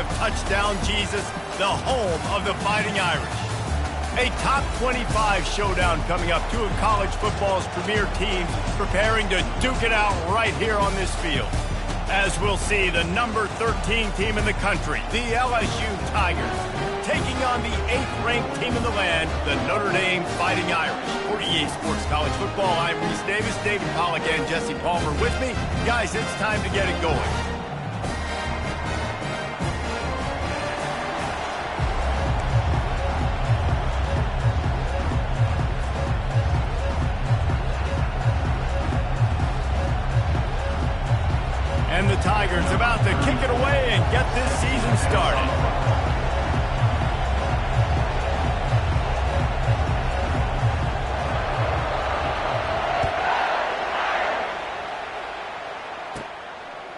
of Touchdown Jesus, the home of the Fighting Irish. A top 25 showdown coming up. Two of college football's premier teams preparing to duke it out right here on this field. As we'll see, the number 13 team in the country, the LSU Tigers, taking on the 8th-ranked team in the land, the Notre Dame Fighting Irish. For EA Sports College Football, I'm Reese Davis, David Pollack, and Jesse Palmer with me. Guys, it's time to get it going. And the Tigers about to kick it away and get this season started.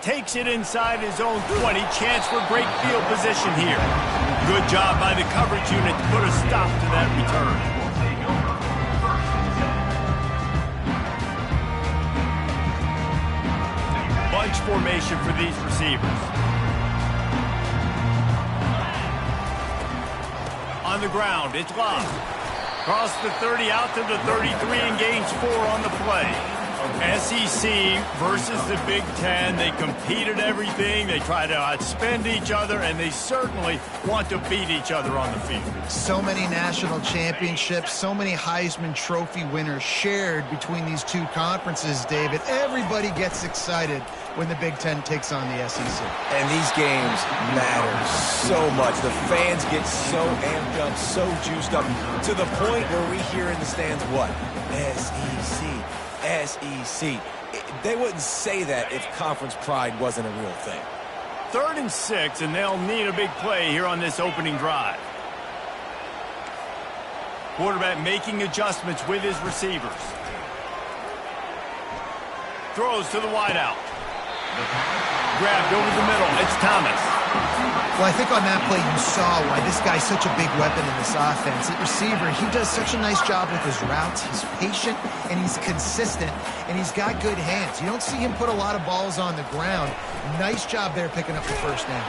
Takes it inside his own 20. Chance for great field position here. Good job by the coverage unit to put a stop to that return. Bunch formation for these receivers. On the ground, it's locked. Cross the 30 out to the 33 and gains 4 on the play. SEC versus the Big Ten. They compete at everything. They try to outspend each other, and they certainly want to beat each other on the field. So many national championships, so many Heisman Trophy winners shared between these two conferences, David. Everybody gets excited when the Big Ten takes on the SEC. And these games matter so much. The fans get so amped up, so juiced up, to the point where we hear in the stands, what? SEC. SEC. They wouldn't say that if conference pride wasn't a real thing. 3rd and 6, and they'll need a big play here on this opening drive. Quarterback making adjustments with his receivers. Throws to the wideout. Grabbed over the middle. It's Thomas. Well, I think on that play you saw why this guy's such a big weapon in this offense. At receiver, he does such a nice job with his routes. He's patient, and he's consistent, and he's got good hands. You don't see him put a lot of balls on the ground. Nice job there picking up the first down.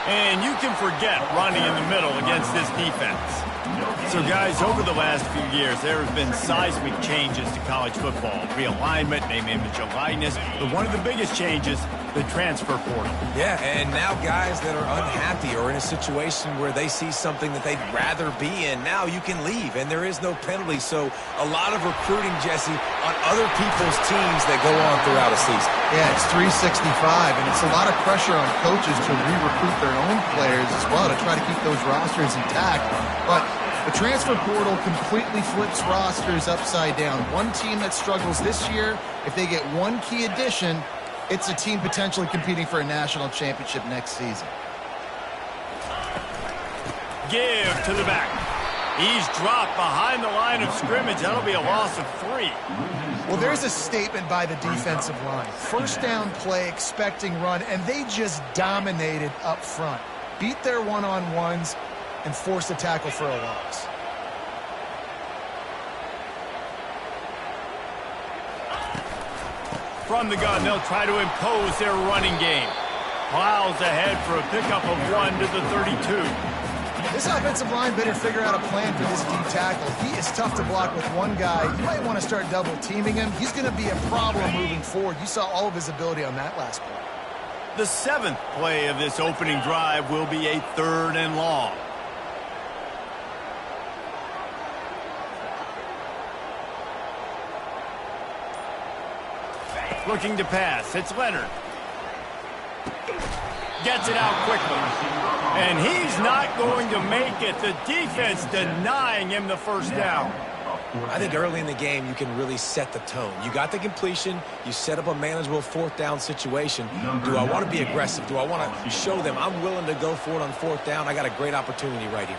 And you can forget running in the middle against this defense. So, guys, over the last few years, there have been seismic changes to college football. Realignment, name, image, and likeness. But one of the biggest changes, the transfer portal. Yeah, and now guys that are unhappy or in a situation where they see something that they'd rather be in, now you can leave, and there is no penalty. So a lot of recruiting, Jesse, on other people's teams that go on throughout a season. Yeah, it's 365, and it's a lot of pressure on coaches to re-recruit their own players as well to try to keep those rosters intact. But the transfer portal completely flips rosters upside down. One team that struggles this year, if they get one key addition, it's a team potentially competing for a national championship next season. Give to the back. He's dropped behind the line of scrimmage. That'll be a loss of 3. Well, there's a statement by the defensive line. First down play, expecting run, and they just dominated up front. Beat their one-on-ones and forced a tackle for a loss. From the gun, they'll try to impose their running game. Plows ahead for a pickup of 1 to the 32. This offensive line better figure out a plan for this D tackle. He is tough to block with one guy. You might want to start double-teaming him. He's going to be a problem moving forward. You saw all of his ability on that last play. The 7th play of this opening drive will be a 3rd and long. Looking to pass. It's Leonard. Gets it out quickly. And he's not going to make it. The defense denying him the first down. I think early in the game you can really set the tone. You got the completion. You set up a manageable 4th down situation. Do I want to be aggressive? Do I want to show them I'm willing to go for it on 4th down? I got a great opportunity right here.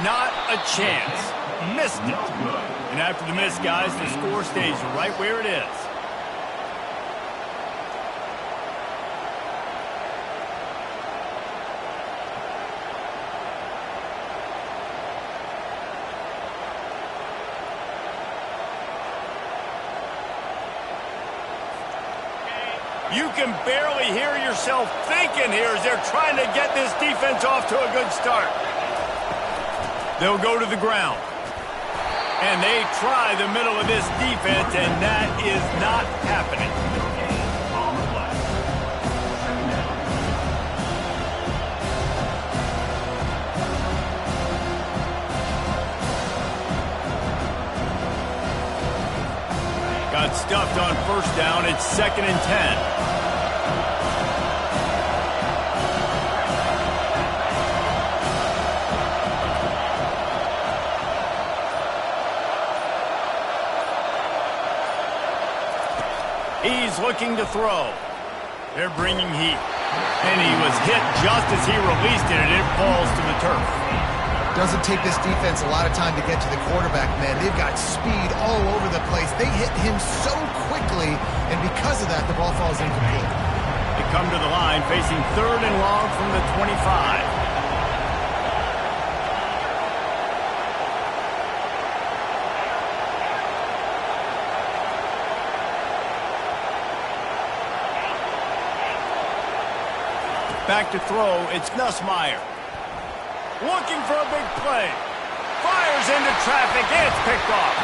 Not a chance. Missed it. And after the miss, guys, the score stays right where it is. You can barely hear yourself thinking here as they're trying to get this defense off to a good start. They'll go to the ground. And they try the middle of this defense, and that is not happening. Got stuffed on first down. It's 2nd and 10. He's looking to throw. They're bringing heat. And he was hit just as he released it, and it falls to the turf. Doesn't take this defense a lot of time to get to the quarterback, man. They've got speed all over the place. They hit him so quickly, and because of that, the ball falls incomplete. They come to the line, facing 3rd and long from the 25. Back to throw, it's Nussmeier. Looking for a big play. Fires into traffic, it's picked off.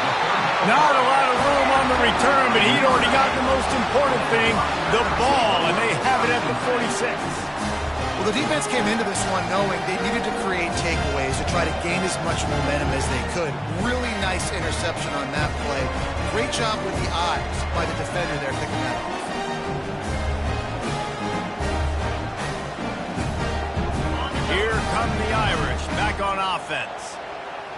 Not a lot of room on the return, but he'd already got the most important thing, the ball, and they have it at the 46. Well, the defense came into this one knowing they needed to create takeaways to try to gain as much momentum as they could. Really nice interception on that play. Great job with the eyes by the defender there picking that off. Here come the Irish, back on offense.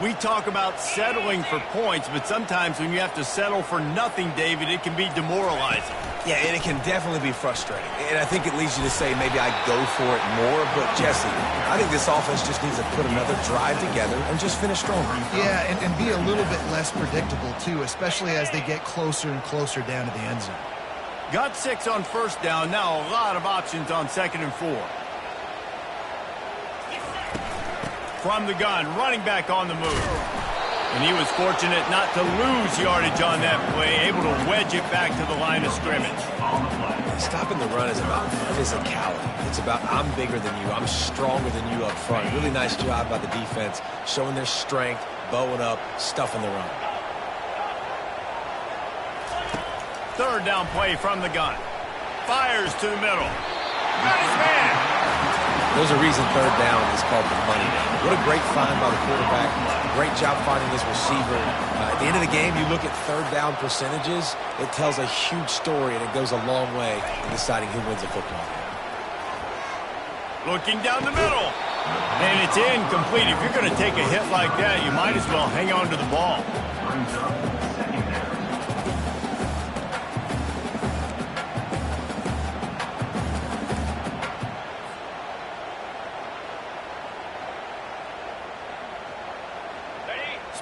We talk about settling for points, but sometimes when you have to settle for nothing, David, it can be demoralizing. Yeah, and it can definitely be frustrating. And I think it leads you to say maybe I go for it more. But, Jesse, I think this offense just needs to put another drive together and just finish stronger. Yeah, and be a little bit less predictable, too, especially as they get closer and closer down to the end zone. Got 6 on first down. Now a lot of options on 2nd and 4. From the gun, running back on the move. And he was fortunate not to lose yardage on that play, able to wedge it back to the line of scrimmage. Stopping the run is about physicality. It's about I'm bigger than you, I'm stronger than you up front. Really nice job by the defense, showing their strength, bowing up, stuffing the run. 3rd down play from the gun. Fires to the middle. Got his man. There's a reason 3rd down is called the money down. What a great find by the quarterback. Great job finding his receiver. At the end of the game, you look at 3rd down percentages. It tells a huge story, and it goes a long way in deciding who wins a football game. Looking down the middle. And it's incomplete. If you're going to take a hit like that, you might as well hang on to the ball.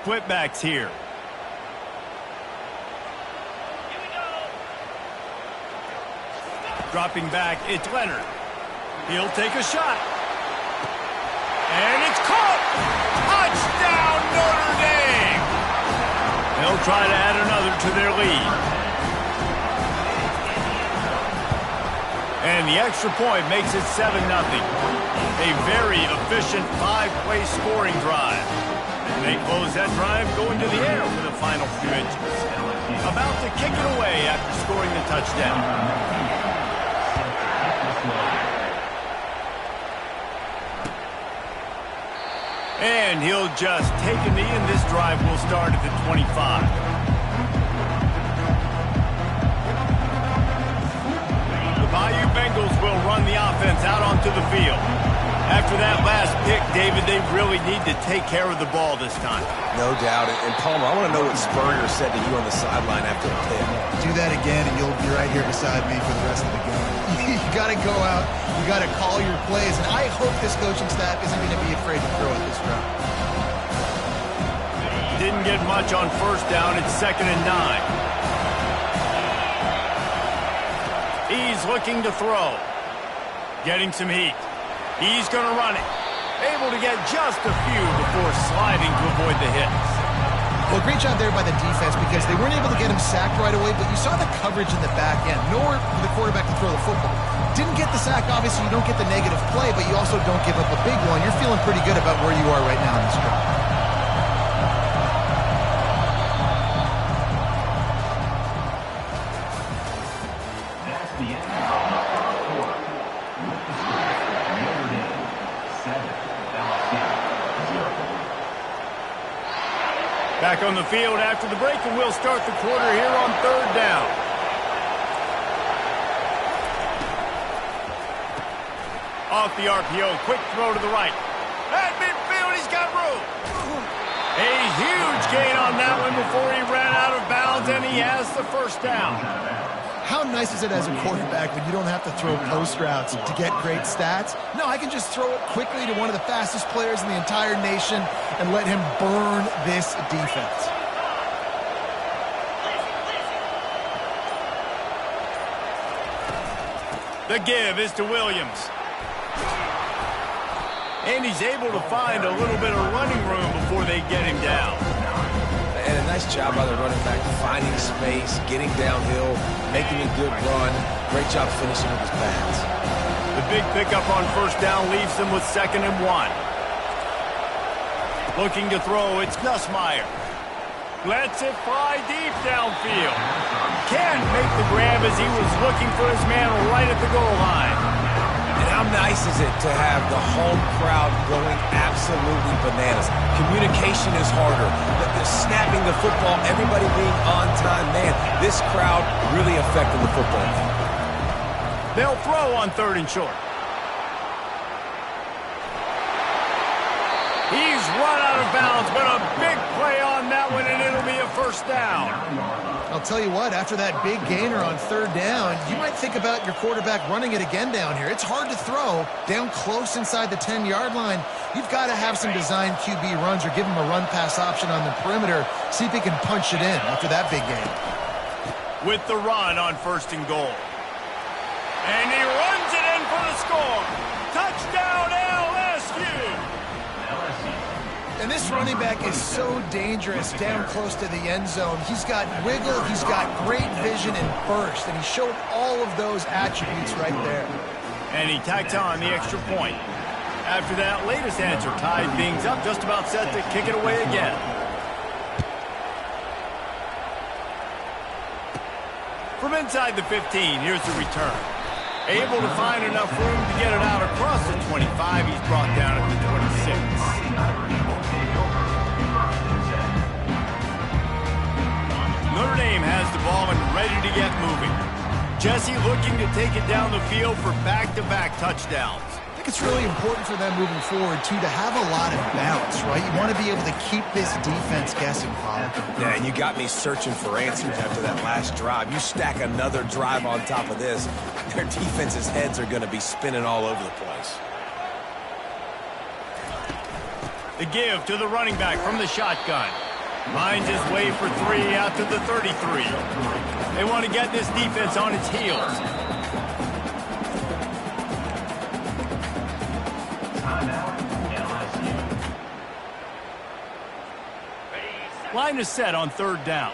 Split backs here. Dropping back, it's Leonard. He'll take a shot. And it's caught! Touchdown, Notre Dame! They'll try to add another to their lead. And the extra point makes it 7-0. A very efficient 5-play scoring drive. They close that drive going to the air for the final few inches. About to kick it away after scoring the touchdown. And he'll just take a knee, and this drive will start at the 25. The Bayou Bengals will run the offense out onto the field. After that last pick, David, they really need to take care of the ball this time. No doubt. And Palmer, I want to know what Spurrier said to you on the sideline after the pick. Do that again, and you'll be right here beside me for the rest of the game. You got to go out. You got to call your plays. And I hope this coaching staff isn't going to be afraid to throw at this drive. Didn't get much on first down. It's 2nd and 9. He's looking to throw. Getting some heat. He's going to run it. Able to get just a few before sliding to avoid the hits. Well, great job there by the defense because they weren't able to get him sacked right away, but you saw the coverage in the back end. Nowhere for the quarterback to throw the football. Didn't get the sack, obviously you don't get the negative play, but you also don't give up a big one. You're feeling pretty good about where you are right now in this drive. That's the end of the quarter. With the score, Notre Dame 7, LSU 0. Back on the field after the break, and we'll start the quarter here on 3rd down. Off the RPO, quick throw to the right. At midfield, he's got room. A huge gain on that one before he ran out of bounds, and he has the first down. How nice is it as a quarterback when you don't have to throw post routes to get great stats? No, I can just throw it quickly to one of the fastest players in the entire nation and let him burn this defense. The give is to Williams. And he's able to find a little bit of running room before they get him down. And a nice job by the running back, finding space, getting downhill, making a good run. Great job finishing with his pads. The big pickup on 1st down leaves them with 2nd and 1. Looking to throw, it's Nussmeier. Lets it fly deep downfield. Can't make the grab as he was looking for his man right at the goal line. And how nice is it to have the home crowd going absolutely bananas? Communication is harder. The snapping the football, everybody being on time. Man, this crowd really affecting the football game. They'll throw on 3rd and short. He's run out of bounds, but a big play on that one, and it'll be a 1st down. I'll tell you what, after that big gainer on 3rd down, you might think about your quarterback running it again down here. It's hard to throw down close inside the 10-yard line. You've got to have some designed QB runs or give him a run-pass option on the perimeter. See if he can punch it in after that big gain. With the run on 1st and goal. And he runs it in for the score. Touchdown, LSU! And this running back is so dangerous down close to the end zone. He's got wiggle, he's got great vision and burst, and he showed all of those attributes right there. And he tacked on the extra point. After that latest answer tied things up, just about set to kick it away again. From inside the 15, here's the return. Able to find enough room to get it out across the 25. He's brought down at the 26. Notre Dame has the ball and ready to get moving. Jesse looking to take it down the field for back-to-back touchdowns. I think it's really important for them moving forward, too, to have a lot of bounce, right? You want to be able to keep this defense guessing, Paul. Yeah, and you got me searching for answers after that last drive. You stack another drive on top of this, their defense's heads are going to be spinning all over the place. The give to the running back from the shotgun. Finds his way for 3 out to the 33. They want to get this defense on its heels. Line is set on 3rd down.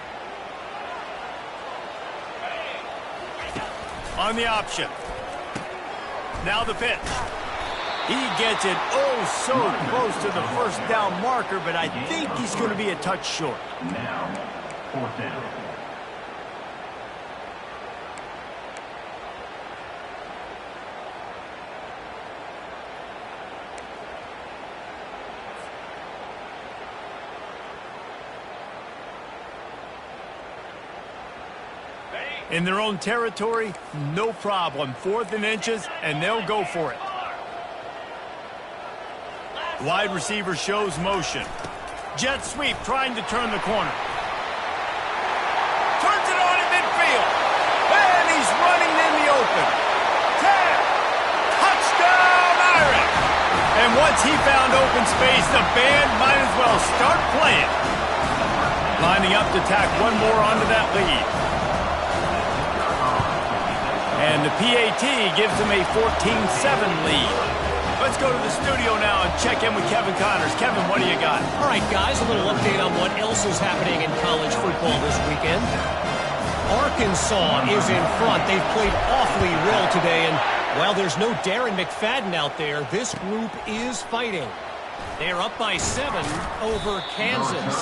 On the option. Now the pitch. He gets it oh so close to the 1st down marker, but I think he's going to be a touch short. Now, 4th down. In their own territory, no problem. 4th and inches, and they'll go for it. Wide receiver shows motion. Jet sweep trying to turn the corner. Turns it on in midfield. And he's running in the open. 10. Touchdown, Irish. And once he found open space, the band might as well start playing. Lining up to tack one more onto that lead. And the PAT gives them a 14-7 lead. A Let's go to the studio now and check in with Kevin Connors. Kevin, what do you got? All right, guys, a little update on what else is happening in college football this weekend. Arkansas is in front. They've played awfully well today, and while there's no Darren McFadden out there, this group is fighting. They're up by 7 over Kansas.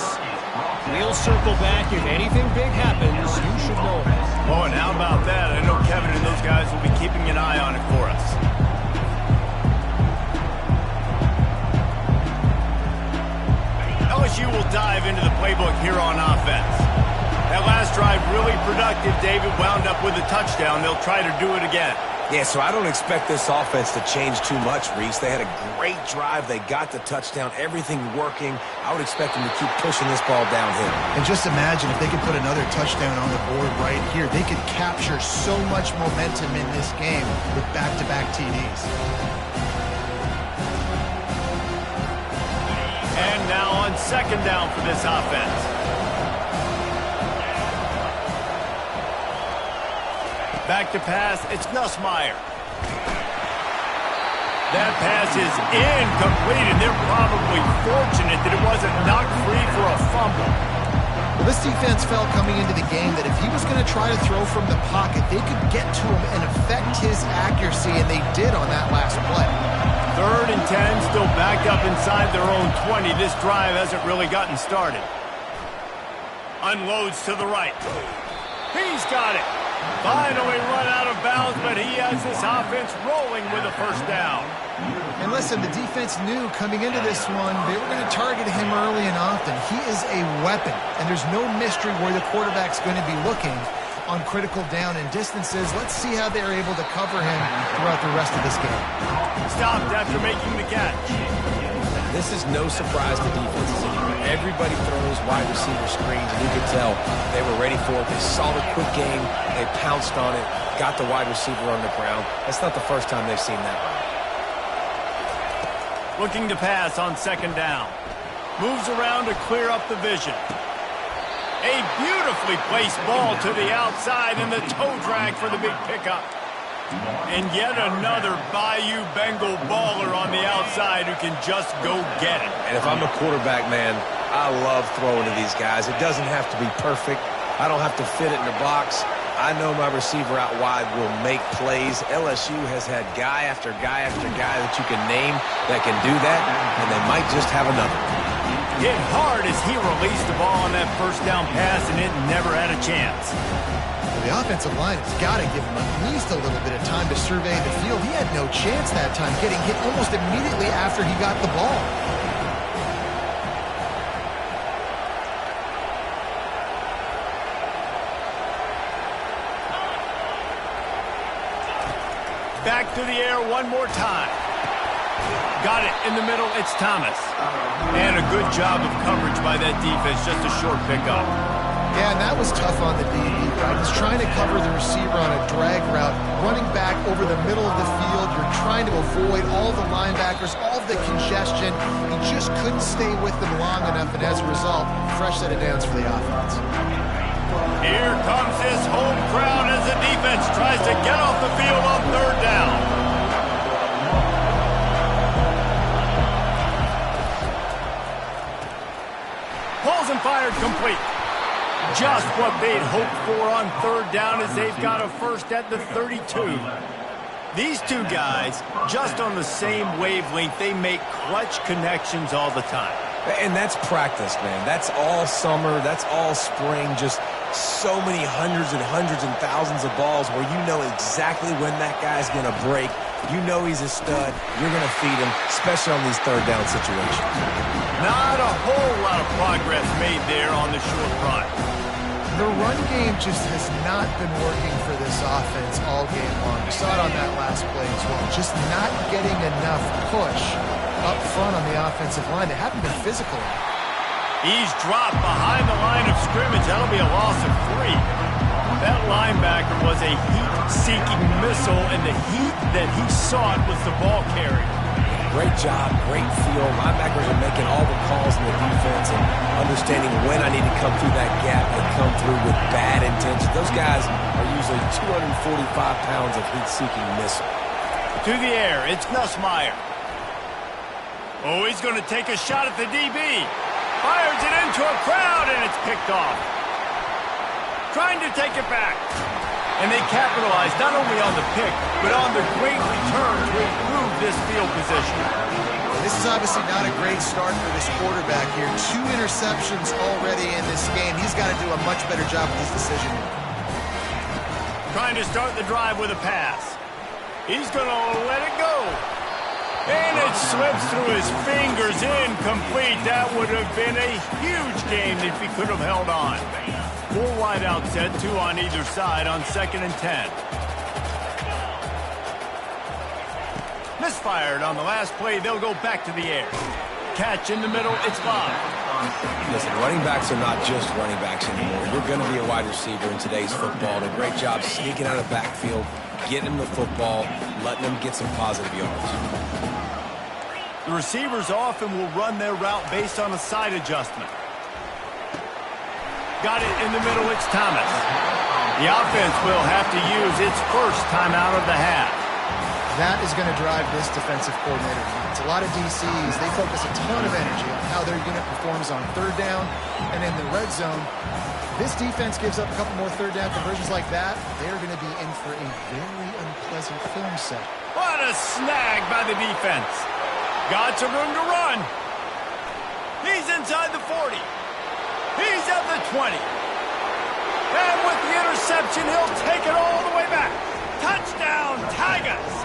We'll circle back. If anything big happens, you should know. Oh, and how about that? I know Kevin and those guys will be keeping an eye on it for us. LSU will dive into the playbook here on offense. That last drive really productive. David wound up with a touchdown. They'll try to do it again. Yeah, so I don't expect this offense to change too much, Reese. They had a great drive. They got the touchdown. Everything working. I would expect them to keep pushing this ball downhill. And just imagine if they could put another touchdown on the board right here. They could capture so much momentum in this game with back-to-back TDs. And now on second down for this offense. Back to pass, it's Nussmeier. That pass is incomplete, and they're probably fortunate that it wasn't knocked free for a fumble. Well, this defense felt coming into the game that if he was going to try to throw from the pocket, they could get to him and affect his accuracy, and they did on that last play. 3rd and 10, still backed up inside their own 20. This drive hasn't really gotten started. Unloads to the right. He's got it. Finally run out of bounds, but he has this offense rolling with a first down. And listen, the defense knew coming into this one, they were going to target him early and often. He is a weapon, and there's no mystery where the quarterback's going to be looking on critical down and distances. Let's see how they're able to cover him throughout the rest of this game. Stopped after making the catch. This is no surprise to defenses anymore. Everybody throws wide receiver screens, and you could tell they were ready for it. They saw the quick game. They pounced on it, got the wide receiver on the ground. That's not the first time they've seen that one. Looking to pass on second down. Moves around to clear up the vision. A beautifully placed ball to the outside, and the toe drag for the big pickup. And yet another Bayou Bengal baller on the outside who can just go get it. And if I'm a quarterback, man, I love throwing to these guys. It doesn't have to be perfect. I don't have to fit it in the box. I know my receiver out wide will make plays. LSU has had guy after guy after guy that you can name that can do that, and they might just have another. Hit hard as he released the ball on that first down pass, and it never had a chance. The offensive line has got to give him at least a little bit of time to survey the field. He had no chance that time, getting hit almost immediately after he got the ball. Back to the air one more time. Got it in the middle. It's Thomas. And a good job of coverage by that defense. Just a short pickup. Yeah, and that was tough on the DB, right? He's trying to cover the receiver on a drag route, running back over the middle of the field. You're trying to avoid all the linebackers, all of the congestion. He just couldn't stay with them long enough, and as a result, fresh set of downs for the offense. Here comes his home crowd as the defense tries to get off the field on third down. Balls and fired complete. Just what they'd hoped for on third down as they've got a first at the 32. These two guys, just on the same wavelength, they make clutch connections all the time. And that's practice, man. That's all summer. That's all spring. Just so many hundreds and thousands of balls where you know exactly when that guy's going to break. You know he's a stud. You're going to feed him, especially on these third down situations. Not a whole lot of progress made there on the short run. The run game just has not been working for this offense all game long. You saw it on that last play as well. Just not getting enough push up front on the offensive line. They haven't been physical. He's dropped behind the line of scrimmage. That'll be a loss of 3. That linebacker was a heat-seeking missile, and the heat that he sought was the ball carrier. Great job, great feel. Linebackers are making all the calls in the defense and understanding when I need to come through that gap and come through with bad intention. Those guys are usually 245 pounds of heat-seeking missile. To the air, it's Nussmeier. Oh, he's going to take a shot at the DB. Fires it into a crowd, and it's picked off. Trying to take it back. And they capitalize not only on the pick, but on the great return to improve this field position. This is obviously not a great start for this quarterback here. 2 interceptions already in this game. He's got to do a much better job with this decision. Trying to start the drive with a pass. He's going to let it go. And it slips through his fingers, incomplete. That would have been a huge game if he could have held on. 4 wide out set, 2 on either side on 2nd and 10. Misfired on the last play. They'll go back to the air. Catch in the middle. It's Bob. Listen, running backs are not just running backs anymore. You're going to be a wide receiver in today's football. A great job sneaking out of the backfield, getting them the football, letting them get some positive yards. The receivers often will run their route based on a side adjustment. Got it in the middle. It's Thomas. The offense will have to use its first timeout of the half. That is going to drive this defensive coordinator nuts. A lot of DCs, they focus a ton of energy on how their unit performs on 3rd down and in the red zone. This defense gives up a couple more 3rd down conversions like that. They're going to be in for a very unpleasant film set. What a snag by the defense. Got some room to run. He's inside the 40. He's at the 20. And with the interception, he'll take it all the way back. Touchdown, Tigers!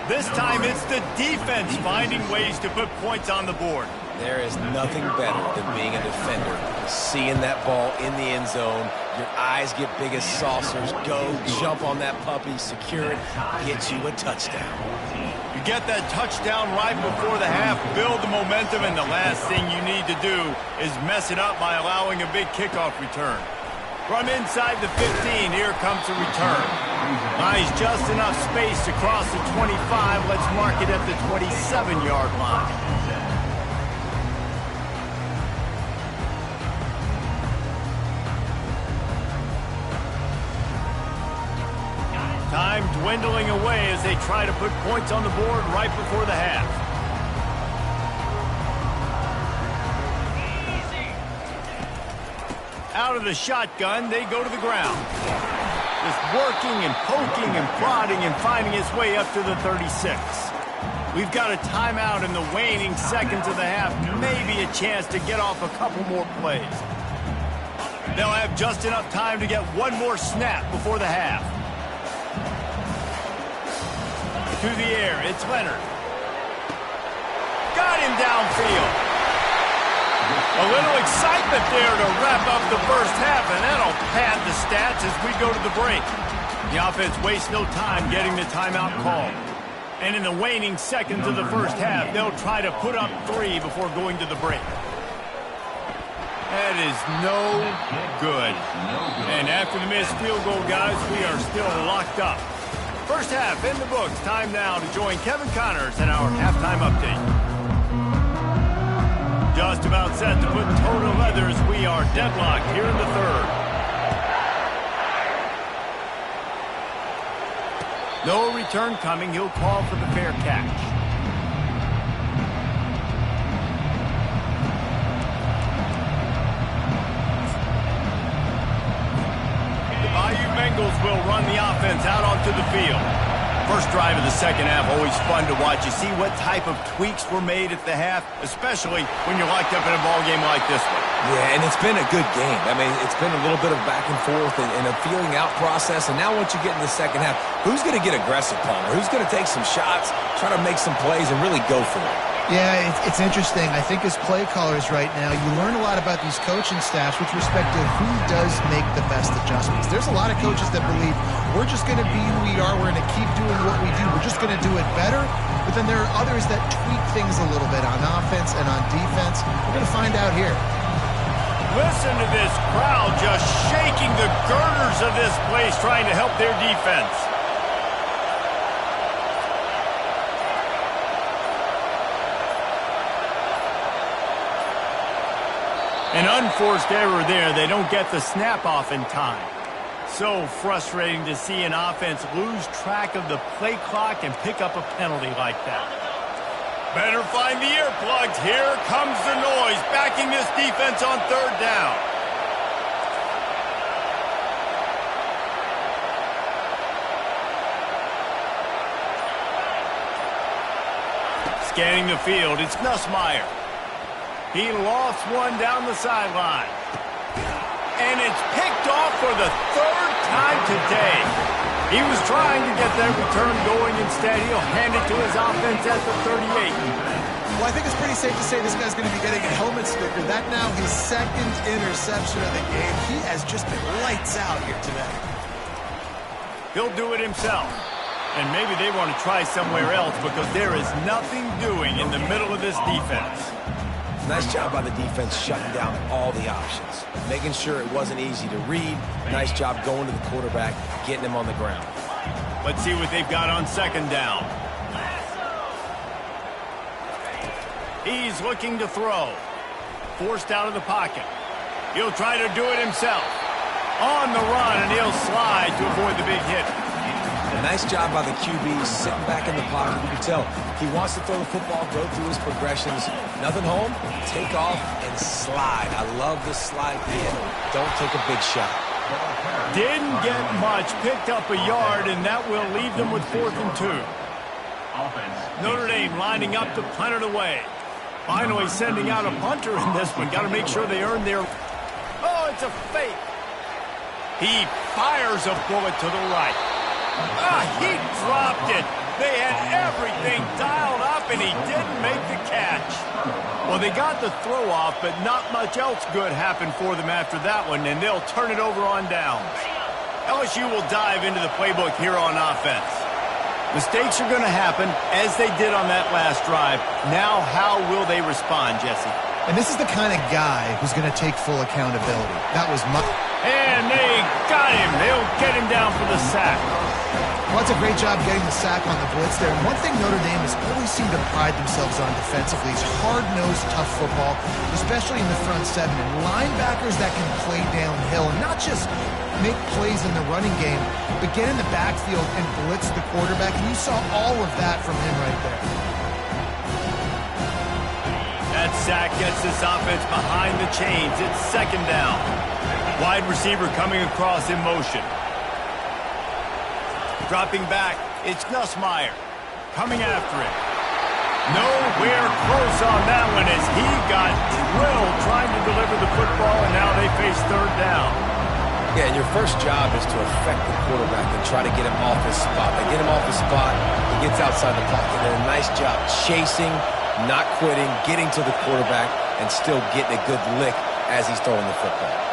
This time it's the defense finding ways to put points on the board. There is nothing better than being a defender. Seeing that ball in the end zone, your eyes get big as saucers, go jump on that puppy, secure it, get you a touchdown. You get that touchdown right before the half, build the momentum, and the last thing you need to do is mess it up by allowing a big kickoff return. From inside the 15, here comes the return. Buys just enough space to cross the 25. Let's mark it at the 27-yard line. Time dwindling away as they try to put points on the board right before the half. Out of the shotgun, they go to the ground. Just working and poking and prodding and finding his way up to the 36. We've got a timeout in the waning seconds of the half. Maybe a chance to get off a couple more plays. They'll have just enough time to get one more snap before the half. To the air, it's Leonard. Got him downfield. A little excitement there to wrap up the first half, and that'll pad the stats as we go to the break. The offense wastes no time getting the timeout called. And in the waning seconds of the first half, they'll try to put up 3 before going to the break. That is no good. And after the missed field goal, guys, we are still locked up. First half in the books. Time now to join Kevin Connors in our halftime update. Just about set to put total leathers. We are deadlocked here in the 3rd. No return coming. He'll call for the fair catch. The Bayou Bengals will run the offense out onto the field. First drive of the second half, always fun to watch. You see what type of tweaks were made at the half, especially when you're locked up in a ball game like this one. Yeah, and it's been a good game. I mean, it's been a little bit of back and forth and a feeling out process. And now once you get in the second half, who's going to get aggressive, Palmer? Who's going to take some shots, try to make some plays, and really go for it? Yeah, it's interesting. I think as play callers right now, you learn a lot about these coaching staffs with respect to who does make the best adjustments. There's a lot of coaches that believe we're just going to be who we are. We're going to keep doing what we do. We're just going to do it better. But then there are others that tweak things a little bit on offense and on defense. We're going to find out here. Listen to this crowd just shaking the girders of this place trying to help their defense. An unforced error there. They don't get the snap off in time. So frustrating to see an offense lose track of the play clock and pick up a penalty like that. Better find the earplugs. Here comes the noise, backing this defense on third down. Scanning the field, it's Nussmeier. He lost one down the sideline. And it's picked off for the third time today. He was trying to get that return going. Instead, he'll hand it to his offense at the 38. Well, I think it's pretty safe to say this guy's going to be getting a helmet sticker. That now his second interception of the game. He has just been lights out here today. He'll do it himself. And maybe they want to try somewhere else because there is nothing doing in the middle of this defense. Nice job by the defense shutting down all the options. Making sure it wasn't easy to read. Nice job going to the quarterback, getting him on the ground. Let's see what they've got on second down. He's looking to throw. Forced out of the pocket. He'll try to do it himself. On the run, and he'll slide to avoid the big hit. Nice job by the QB sitting back in the pocket. You can tell he wants to throw the football, go through his progressions. Nothing home, take off and slide. I love the slide in. Don't take a big shot. Didn't get much, picked up a yard, and that will leave them with 4th and 2. Notre Dame lining up to punt it away. Finally sending out a punter in this one. Got to make sure they earn their... Oh, it's a fake. He fires a bullet to the right. He dropped it. They had everything dialed up, and he didn't make the catch. Well, they got the throw off, but not much else good happened for them after that one, and they'll turn it over on downs. LSU will dive into the playbook here on offense. Mistakes are going to happen, as they did on that last drive. Now, how will they respond, Jesse? And this is the kind of guy who's going to take full accountability. That was my... And they got him. They'll get him down for the sack. Well, that's a great job getting the sack on the blitz there. And one thing Notre Dame has always seemed to pride themselves on defensively is hard-nosed, tough football, especially in the front seven. And linebackers that can play downhill and not just make plays in the running game, but get in the backfield and blitz the quarterback. And you saw all of that from him right there. That sack gets this offense behind the chains. It's second down. Wide receiver coming across in motion. Dropping back, it's Nussmeier. Coming after him. Nowhere close on that one as he got drilled trying to deliver the football, and now they face third down. Yeah, and your first job is to affect the quarterback and try to get him off his spot. They get him off his spot, he gets outside the pocket. They did a nice job chasing, not quitting, getting to the quarterback, and still getting a good lick as he's throwing the football.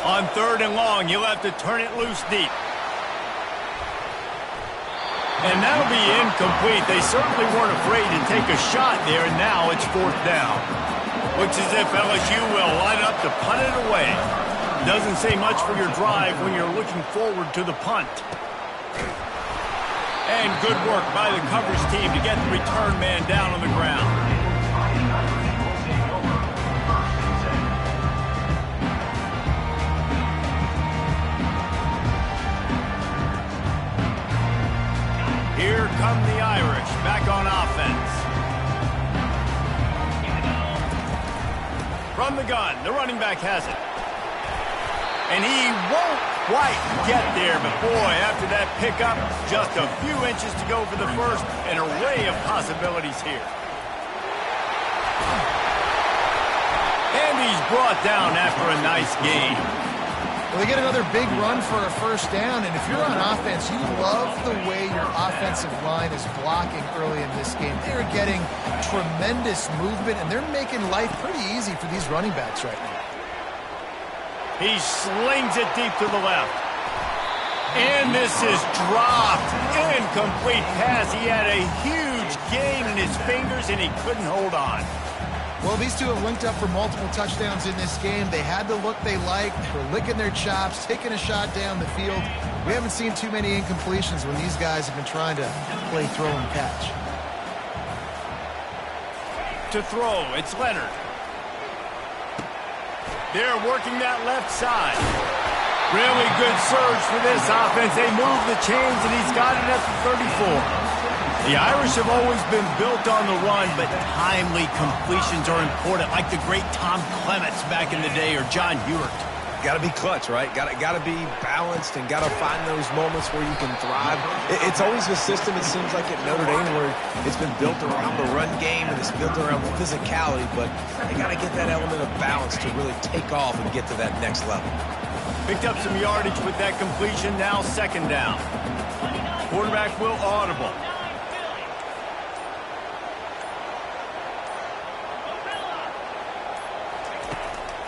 On third and long, you'll have to turn it loose deep. And that'll be incomplete. They certainly weren't afraid to take a shot there, and now it's fourth down. Looks as if LSU will line up to punt it away. Doesn't say much for your drive when you're looking forward to the punt. And good work by the coverage team to get the return man down on the ground. Here come the Irish, back on offense. From the gun, the running back has it. And he won't quite get there, but boy, after that pickup, just a few inches to go for the first, an array of possibilities here. And he's brought down after a nice gain. Well, they get another big run for a first down, and if you're on offense, you love the way your offensive line is blocking early in this game. They're getting tremendous movement, and they're making life pretty easy for these running backs right now. He slings it deep to the left. And this is dropped. Incomplete pass. He had a huge gain in his fingers, and he couldn't hold on. Well, these two have linked up for multiple touchdowns in this game. They had the look they liked. They were licking their chops, taking a shot down the field. We haven't seen too many incompletions when these guys have been trying to play throw and catch. To throw, it's Leonard. They're working that left side. Really good surge for this offense. They move the chains, and he's got it at the 34. The Irish have always been built on the run, but timely completions are important, like the great Tom Clements back in the day or John Hewart. Got to be clutch, right? Got to be balanced and got to find those moments where you can thrive. It's always a system, it seems like, at Notre Dame where it's been built around the run game and it's built around physicality, but they got to get that element of balance to really take off and get to that next level. Picked up some yardage with that completion. Now second down. Quarterback will audible.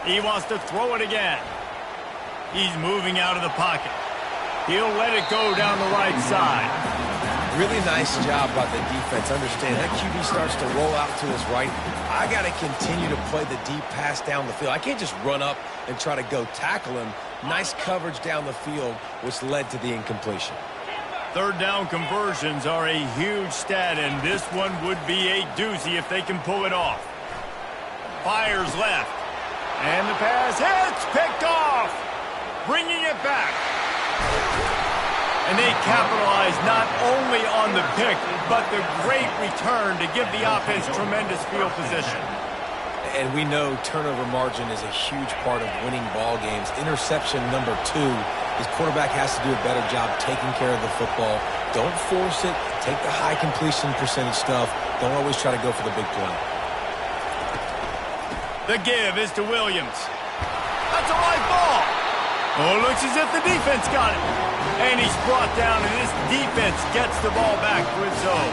He wants to throw it again. He's moving out of the pocket. He'll let it go down the right side. Really nice job by the defense. Understand, that QB starts to roll out to his right. I got to continue to play the deep pass down the field. I can't just run up and try to go tackle him. Nice coverage down the field, which led to the incompletion. Third down conversions are a huge stat, and this one would be a doozy if they can pull it off. Fires left. And the pass hits, picked off, bringing it back. And they capitalize not only on the pick, but the great return to give the offense tremendous field position. And we know turnover margin is a huge part of winning ball games. Interception number 2, his quarterback has to do a better job taking care of the football. Don't force it. Take the high completion percentage stuff. Don't always try to go for the big play. The give is to Williams. That's a live ball. Oh, looks as if the defense got it. And he's brought down, and this defense gets the ball back for its own.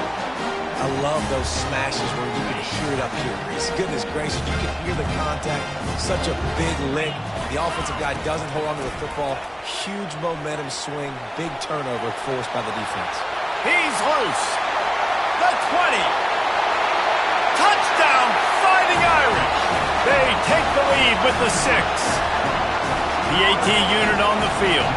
I love those smashes where you can hear it up here. Goodness gracious, you can hear the contact. Such a big lick. The offensive guy doesn't hold on to the football. Huge momentum swing. Big turnover forced by the defense. He's loose. The 20. Touchdown, Fighting Irish. They take the lead with the 6. The AT unit on the field.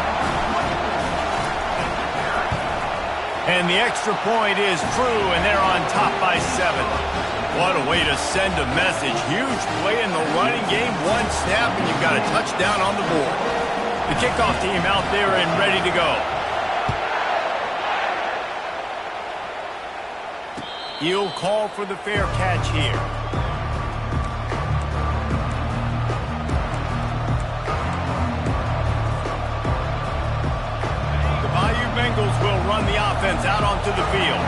And the extra point is true, and they're on top by 7. What a way to send a message. Huge play in the running game. One snap, and you've got a touchdown on the board. The kickoff team out there and ready to go. He'll call for the fair catch here. Bengals will run the offense out onto the field.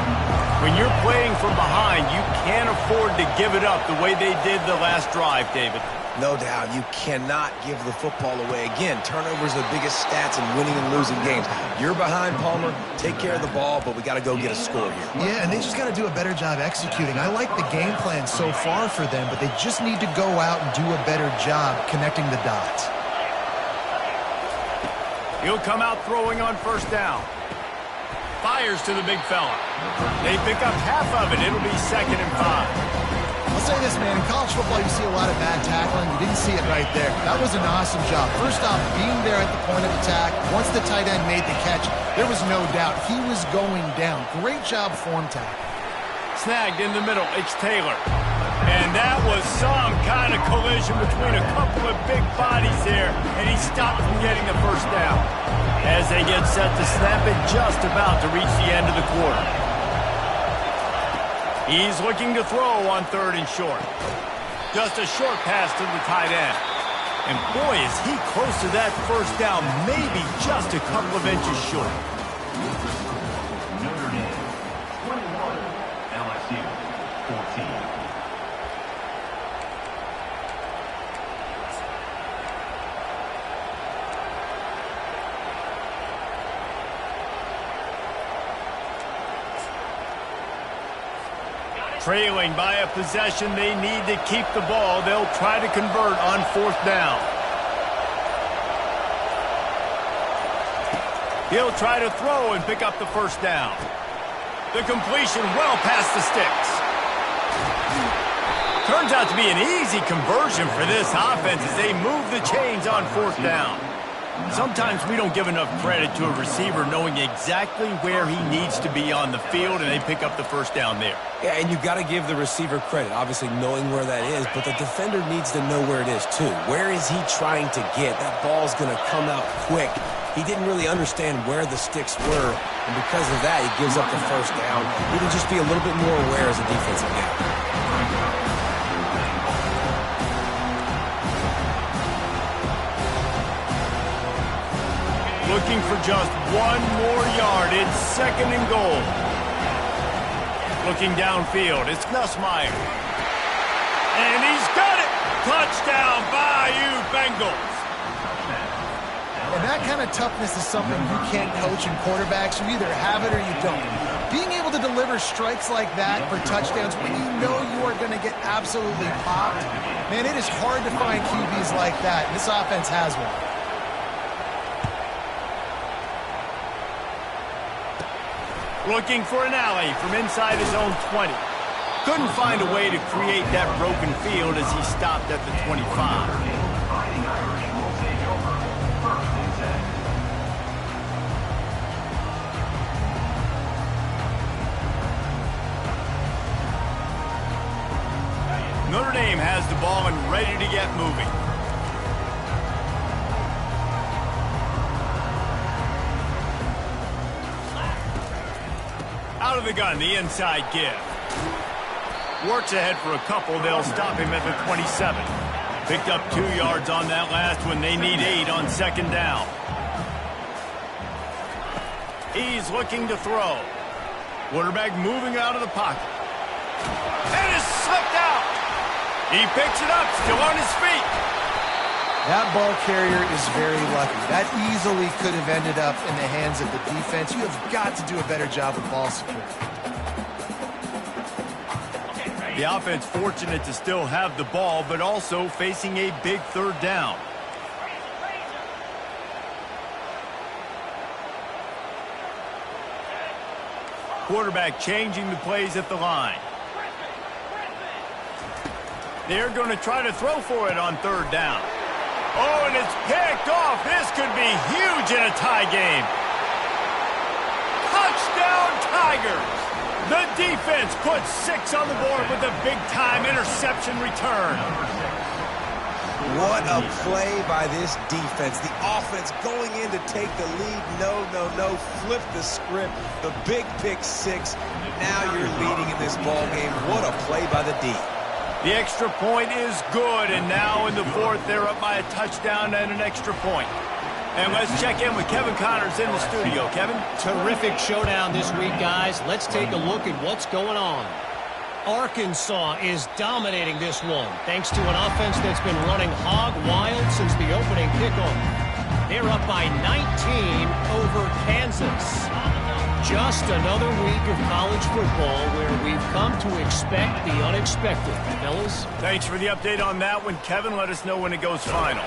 When you're playing from behind, you can't afford to give it up the way they did the last drive, David. No doubt. You cannot give the football away. Again, turnovers are the biggest stats in winning and losing games. You're behind, Palmer. Take care of the ball, but we got to go get a score here. Yeah, and they just got to do a better job executing. I like the game plan so far for them, but they just need to go out and do a better job connecting the dots. He'll come out throwing on first down. Fires to the big fella. They pick up half of it. It'll be 2nd and 5. I'll say this, man. In college football, you see a lot of bad tackling. You didn't see it right there. That was an awesome job. First off, being there at the point of attack. Once the tight end made the catch, there was no doubt he was going down. Great job form tackle. Snagged in the middle. It's Taylor. And that was some kind of collision between a couple of big bodies there, and he stopped from getting the first down. As they get set to snap it, just about to reach the end of the quarter. He's looking to throw on 3rd and short. Just a short pass to the tight end. And boy, is he close to that first down, maybe just a couple of inches short. Notre Dame, 21. LSU, 14. Trailing by a possession, they need to keep the ball. They'll try to convert on 4th down. He'll try to throw and pick up the first down. The completion well past the sticks. Turns out to be an easy conversion for this offense as they move the chains on 4th down. Sometimes we don't give enough credit to a receiver knowing exactly where he needs to be on the field, and they pick up the first down there. Yeah, and you've got to give the receiver credit, obviously knowing where that is, but the defender needs to know where it is too. Where is he trying to get? That ball's going to come out quick. He didn't really understand where the sticks were, and because of that, he gives up the first down. He can just be a little bit more aware as a defensive guy. Looking for just one more yard. It's second and goal. Looking downfield, it's Nussmeier. And he's got it! Touchdown, Bayou Bengals. And that kind of toughness is something you can't coach in quarterbacks. You either have it or you don't. Being able to deliver strikes like that for touchdowns when you know you are going to get absolutely popped, man, it is hard to find QBs like that. This offense has one. Looking for an alley from inside his own 20. Couldn't find a way to create that broken field as he stopped at the 25. Notre Dame has the ball and ready to get moving. Out of the gun, the inside give. Works ahead for a couple. They'll stop him at the 27. Picked up 2 yards on that last one. They need 8 on second down. He's looking to throw. Quarterback moving out of the pocket. And is slipped out. He picks it up, still on his feet. That ball carrier is very lucky. That easily could have ended up in the hands of the defense. You have got to do a better job with ball security. The offense fortunate to still have the ball, but also facing a big third down. Quarterback changing the plays at the line. They're going to try to throw for it on third down. Oh, and it's picked off. This could be huge in a tie game. Touchdown, Tigers. The defense puts 6 on the board with a big-time interception return. What a play by this defense. The offense going in to take the lead. No. Flip the script. The big pick 6. Now you're leading in this ball game. What a play by the D. The extra point is good, and now in the fourth, they're up by a touchdown and an extra point. And let's check in with Kevin Connors in the studio. Kevin? Terrific showdown this week, guys. Let's take a look at what's going on. Arkansas is dominating this one, thanks to an offense that's been running hog wild since the opening kickoff. They're up by 19 over Kansas. Just another week of college football where we've come to expect the unexpected. Fellas? Thanks for the update on that one, Kevin. Let us know when it goes final.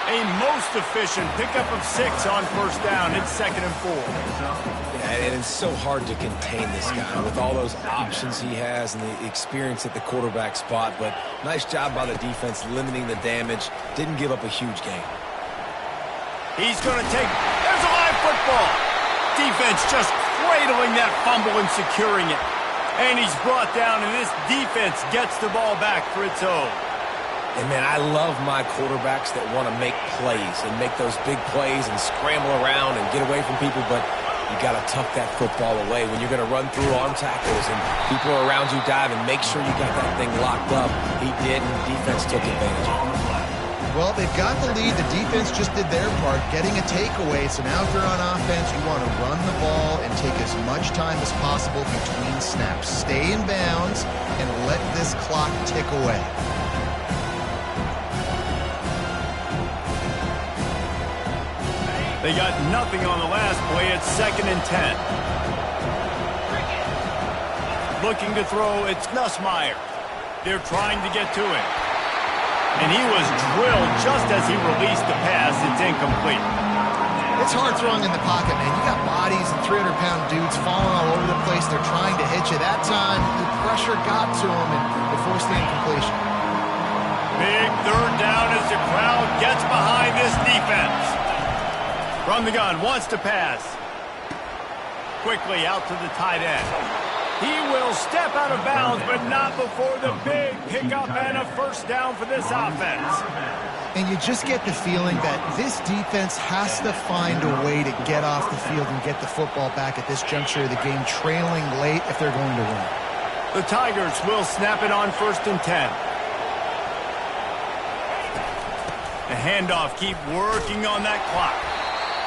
A most efficient pickup of 6 on first down. It's second and 4. Yeah, and it's so hard to contain this guy with all those options he has and the experience at the quarterback spot. But nice job by the defense limiting the damage. Didn't give up a huge gain. He's going to take... There's a live football. Defense just cradling that fumble and securing it. And he's brought down, and this defense gets the ball back for its own. And, man, I love my quarterbacks that want to make plays and make those big plays and scramble around and get away from people, but you got to tuck that football away when you're going to run through arm tackles and people are around you dive and make sure you got that thing locked up. He did, and the defense took advantage of it. Well, they've got the lead. The defense just did their part, getting a takeaway. So now if you're on offense, you want to run the ball and take as much time as possible between snaps. Stay in bounds and let this clock tick away. They got nothing on the last play. It's second and 10. Looking to throw, it's Nussmeier. They're trying to get to him. And he was drilled just as he released the pass. It's incomplete. It's hard throwing in the pocket, man. You got bodies and 300-pound dudes falling all over the place. They're trying to hit you. That time, the pressure got to him, and they forced the incompletion. Big third down as the crowd gets behind this defense. From the gun, wants to pass. Quickly out to the tight end. He will step out of bounds, but not before the big pickup and a first down for this offense. And you just get the feeling that this defense has to find a way to get off the field and get the football back at this juncture of the game, trailing late if they're going to win. The Tigers will snap it on 1st and 10. The handoff, keep working on that clock.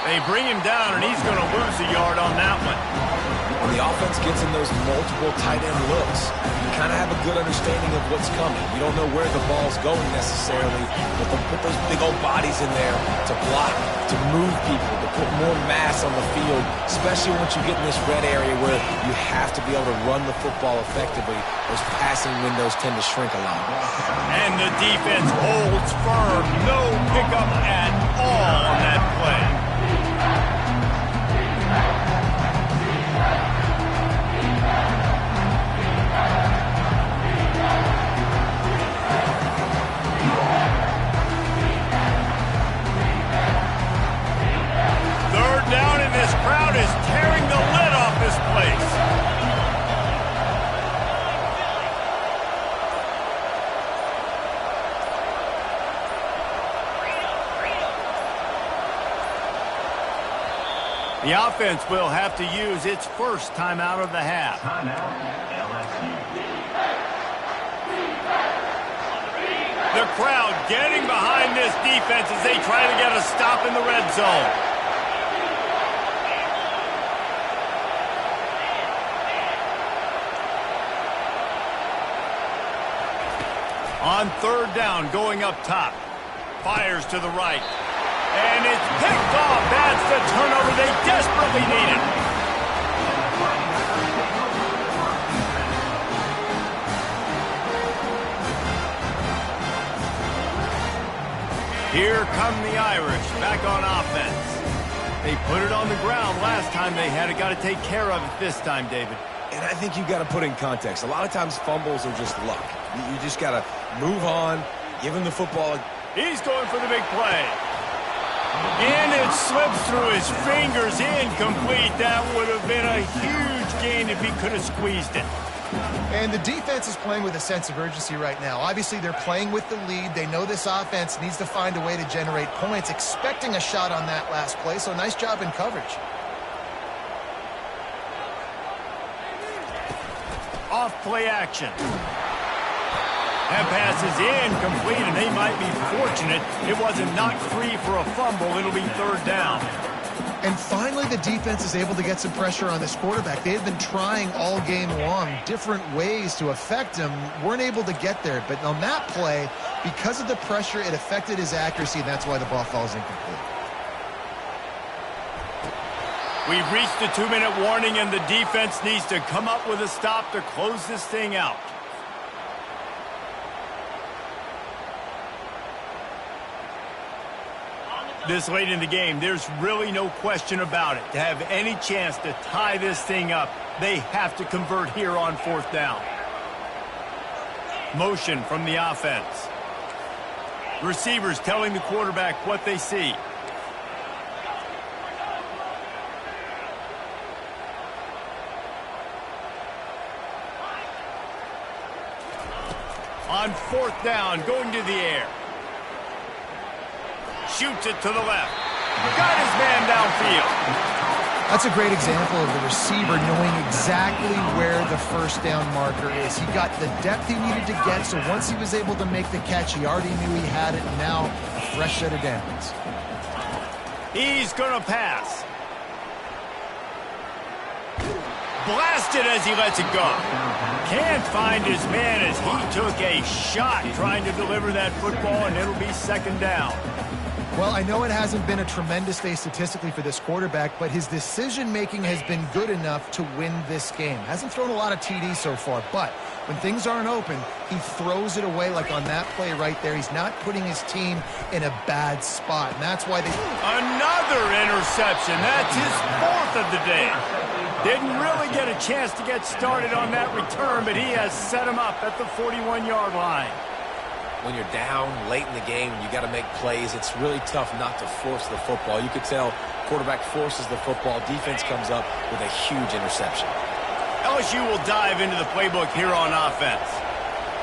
They bring him down, and he's going to lose a yard on that one. When the offense gets in those multiple tight end looks, you kind of have a good understanding of what's coming. You don't know where the ball's going necessarily, but they'll put those big old bodies in there to block, to move people, to put more mass on the field, especially once you get in this red area where you have to be able to run the football effectively. Those passing windows tend to shrink a lot. And the defense holds firm. No pickup at all on that play. Down, and this crowd is tearing the lid off this place. The offense will have to use its first timeout of the half. The crowd getting behind this defense as they try to get a stop in the red zone. On 3rd down, going up top. Fires to the right. And it's picked off. That's the turnover they desperately needed. Here come the Irish back on offense. They put it on the ground last time they had it. Got to take care of it this time, David. And I think you've got to put in context. A lot of times fumbles are just luck. You just got to move on, give him the football. He's going for the big play. And it slips through his fingers, incomplete. That would have been a huge gain if he could have squeezed it. And the defense is playing with a sense of urgency right now. Obviously, they're playing with the lead. They know this offense needs to find a way to generate points, expecting a shot on that last play, so nice job in coverage. Off play action. That pass is incomplete, and they might be fortunate it wasn't knocked free for a fumble. It'll be 3rd down. And finally, the defense is able to get some pressure on this quarterback. They had been trying all game long different ways to affect him. Weren't able to get there. But on that play, because of the pressure, it affected his accuracy, and that's why the ball falls incomplete. We've reached the 2-minute warning, and the defense needs to come up with a stop to close this thing out. This late in the game, there's really no question about it. To have any chance to tie this thing up, they have to convert here on 4th down. Motion from the offense. Receivers telling the quarterback what they see. On 4th down, going to the air. Shoots it to the left. Got his man downfield. That's a great example of the receiver knowing exactly where the first down marker is. He got the depth he needed to get, so once he was able to make the catch, he already knew he had it, and now a fresh set of downs. He's going to pass. Blasted as he lets it go. Can't find his man as he took a shot trying to deliver that football, and it'll be 2nd down. Well, I know it hasn't been a tremendous day statistically for this quarterback, but his decision-making has been good enough to win this game. Hasn't thrown a lot of TDs so far, but when things aren't open, he throws it away like on that play right there. He's not putting his team in a bad spot, and that's why they... Another interception. That's his 4th of the day. Didn't really get a chance to get started on that return, but he has set him up at the 41-yard line. when you're down late in the game and you got to make plays, it's really tough not to force the football. You could tell quarterback forces the football. Defense comes up with a huge interception. LSU will dive into the playbook here on offense.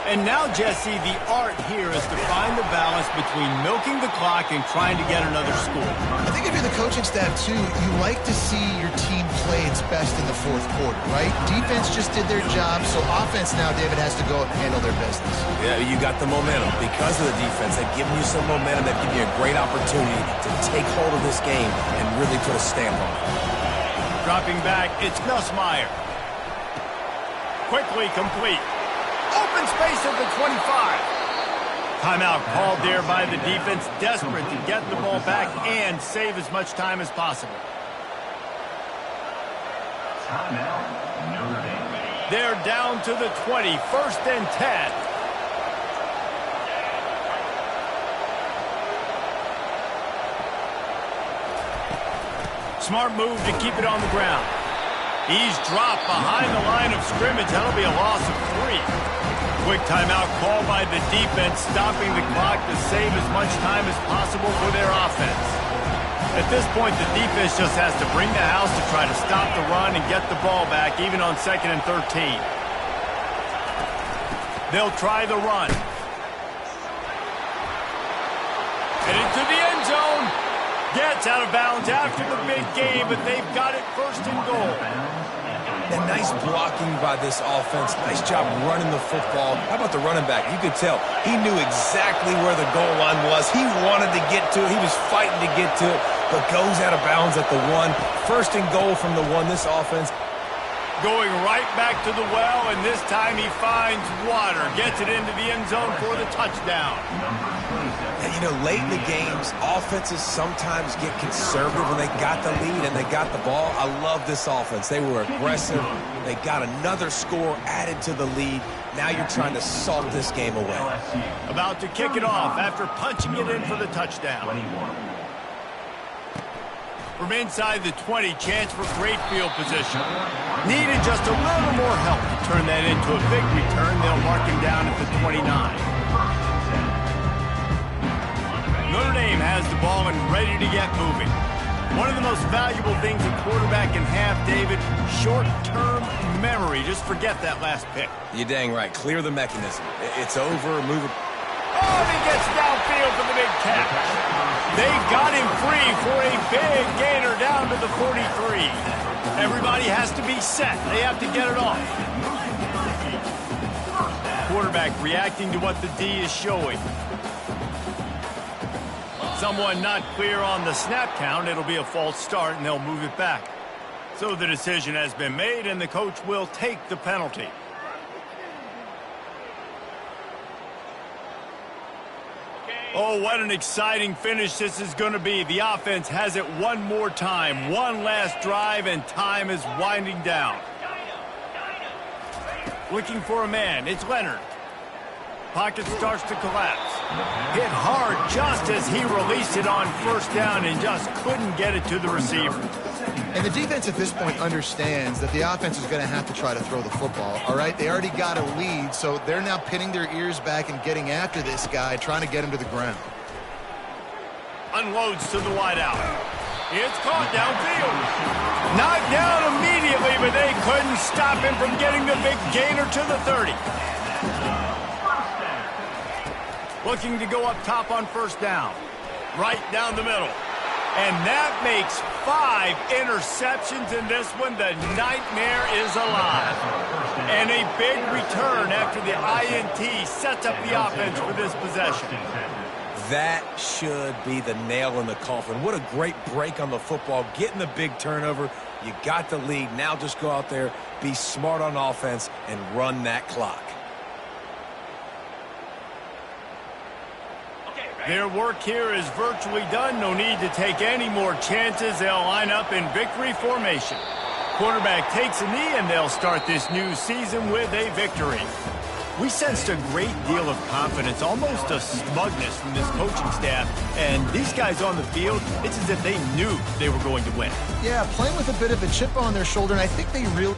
And now, Jesse, the art here is to find the balance between milking the clock and trying to get another score. I think if you're the coaching staff, too, you like to see your team play its best in the fourth quarter, right? Defense just did their job, so offense now, David, has to go up and handle their business. Yeah, you got the momentum. Because of the defense, they've given you some momentum. They've given you a great opportunity to take hold of this game and really put a stamp on it. Dropping back, it's Nussmeier. Quickly complete. Open space at the 25. Timeout called there by the defense, desperate to get the ball back and save as much time as possible. Timeout, Notre Dame. They're down to the 20, 1st and 10. Smart move to keep it on the ground. He's dropped behind the line of scrimmage. That'll be a loss of 3. Quick timeout called by the defense, stopping the clock to save as much time as possible for their offense. At this point, the defense just has to bring the house to try to stop the run and get the ball back, even on 2nd and 13. They'll try the run. And into the end zone. Gets out of bounds after the big game, but they've got it 1st and goal. And nice blocking by this offense. Nice job running the football. How about the running back? You could tell he knew exactly where the goal line was. He wanted to get to it. He was fighting to get to it, but goes out of bounds at the 1. 1st and goal from the 1. This offense going right back to the well, and this time he finds water. Gets it into the end zone for the touchdown. And, you know, late in the games, offenses sometimes get conservative when they got the lead and they got the ball. I love this offense. They were aggressive. They got another score added to the lead. Now you're trying to salt this game away. About to kick it off after punching it in for the touchdown. From inside the 20, chance for great field position. Needed just a little more help to turn that into a big return. They'll mark him down at the 29. Notre Dame has the ball and ready to get moving. One of the most valuable things a quarterback can have, David, short-term memory. Just forget that last pick. You're dang right. Clear the mechanism. It's over. Move it. Oh, he gets downfield for the big catch. They got him free for a big gainer down to the 43. Everybody has to be set. They have to get it off. Quarterback reacting to what the D is showing. Someone not clear on the snap count. It'll be a false start, and they'll move it back. So the decision has been made, and the coach will take the penalty. Oh, what an exciting finish this is going to be. The offense has it one more time. One last drive, and time is winding down. Looking for a man. It's Leonard. Pocket starts to collapse. Hit hard just as he released it on 1st down and just couldn't get it to the receiver. And the defense at this point understands that the offense is going to have to try to throw the football, all right? They already got a lead, so they're now pinning their ears back and getting after this guy, trying to get him to the ground. Unloads to the wideout. It's caught downfield. Knocked down immediately, but they couldn't stop him from getting the big gainer to the 30. Looking to go up top on 1st down. Right down the middle. And that makes 5 interceptions in this one. The nightmare is alive. And a big return after the INT sets up the offense for this possession. That should be the nail in the coffin. What a great break on the football. Getting the big turnover. You got the lead. Now just go out there, be smart on offense, and run that clock. Their work here is virtually done. No need to take any more chances. They'll line up in victory formation. Quarterback takes a knee, and they'll start this new season with a victory. We sensed a great deal of confidence, almost a smugness from this coaching staff. And these guys on the field, it's as if they knew they were going to win. Yeah, playing with a bit of a chip on their shoulder, and I think they really...